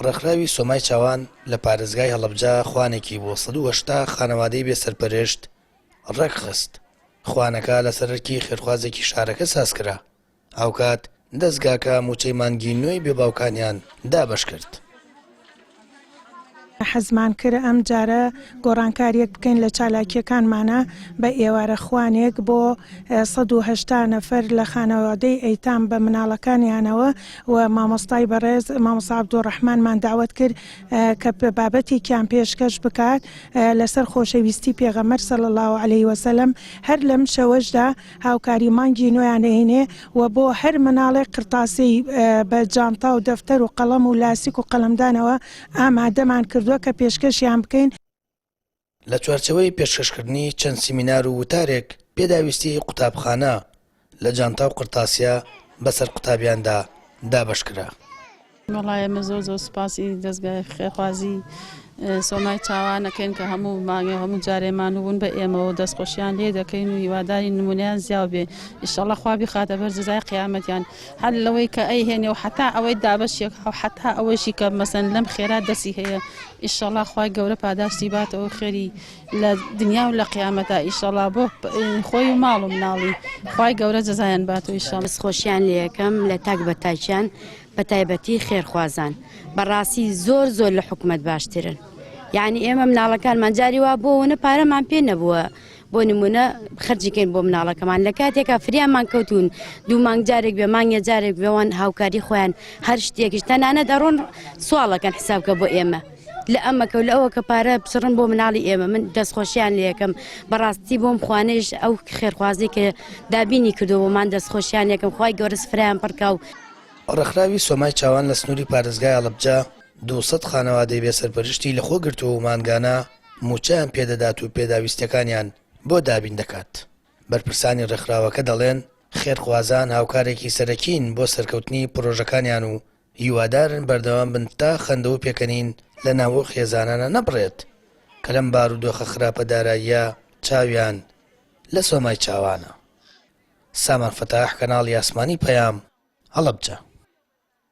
ڕێکخراوی سۆمای چاوان لە پارێزگای هەڵەبجە خوانێکی بۆ 180 خانەوادەی بێسەرپەرشت ڕێکخست. خوانەکە لەسەرکی خێرخوازێکی شارەکە سازکرا. ئەوکات دەستگاکە موچەی مانگی نوێی بێباوکانیان دابەش کرد. حەزمان کرد ئەم جارە گۆڕانکاریەک بکەین لە چالاکیەکانمانە بە ئێوارە خوانێک بۆ 180 نەفەر لە خانەوادەی ئەیتام بە مناڵەکانیانەوە و مامۆستای بەڕێز مامۆستا عەبدوڕەحمانمان داوەت کرد کە بابەتێکیان پێشکەش بکات لەسەر خۆشەویستی پێغەمبەر صلی الله علیه وسلم. هەر لەم شەوەشدا هاوکاری مانگی نوێیان دەهێنێ و بۆ هەر مناڵێک قرتاسی بە جانتا و دەفتەر و قەڵەم و لاسیک و قەلەمدانەوە ئامادەمان کردووە کە پێشکەشیان بکەین. لە چوارچەوەی پێشکەشکردنی چەند سیمینار و وتارێک پێداویستی قوتابخانە لە جانتا و قرتاسیە بەسەر قوتابیاندا دابەشکرا. وەڵای ئێمە زۆر سوپاسی دەستگای خێرخوازی سۆمای چاوانەکەین کە هەموو مانگێ هەموو جارێمان بوون بە ئێمەوە دەستخۆشیان لێ دەکەین و هیواداری نمونەیان زیاو بێ. ئینشەڵڵا خوا بیخاتە بەر جەزای قیامەتیان هەر لەوەی کە ئەیهێنێ و حتا ئەوەی دابەشێک حتا ئەوەشی کە مەسەن لەم خێرا دەسی هەیە ئینشەڵڵا خوای گەورە پاداشتی باتەوە خێری لە دنیا و لە قیامەتە ئینشەڵڵا بۆ خۆی و ماڵ و مناڵی خوای گەورە جەزایان باتەوە ئینشەڵڵا. دەستخۆشیان لێ یەکەم لە تاک بە تاکیان بە تایبەتی خێرخوازان بەڕاستی زۆر لە حکومەت باشترن. یعنی ئێمە مناڵەکانمان جاری وا بۆونە پارەمان پێ نەبووە بۆ نمونە خەرجیکەین بۆ مناڵەکەمان لە کاتێکا فریامان کەوتون دوو مانگ جارێک بێ مانگە جارێک بێوان هاوکاری خۆیان هەر شتێکیش تەنانە دەڕۆن سوالەکەن حسابکە بۆ ئێمە لە ئەمەکە و لە ئەوە کە پارە بچڕن بۆ مناڵی ئێمە. من دەستخۆشیان لێ یەکەم بەڕاستی بۆم خوانێش ئەو خێرخوازی کە دابینی کردووەمان دەستخۆشیان یەکەم خوای گەورە سفرەیان پڕکا و ڕێکخراوی سۆمای چاوان لە سنووری پارێزگای هەڵەبجە 200 خانەوادەی بێسەرپەرشتی لەخۆ گرتووە و مانگانە موچەیان پێدەدات و پێداویستەکانیان بۆ دابین دەکات. بەرپرسانی ڕێکخراوەکە دەڵێن خێرخوازان هاوکارێکی سەرەکین بۆ سەرکەوتنی پرۆژەکانیان و هیوادارن بەردەوام بن تا خەندە و پێکەنین لە ناوە خێزانانە نەبڕێت کە لەم بارودۆخە خراپە داراییە چاویان لە سۆمای چاوانە. سامان فەتاح، کەناڵی ئاسمانی پەیام، هەڵەبجە.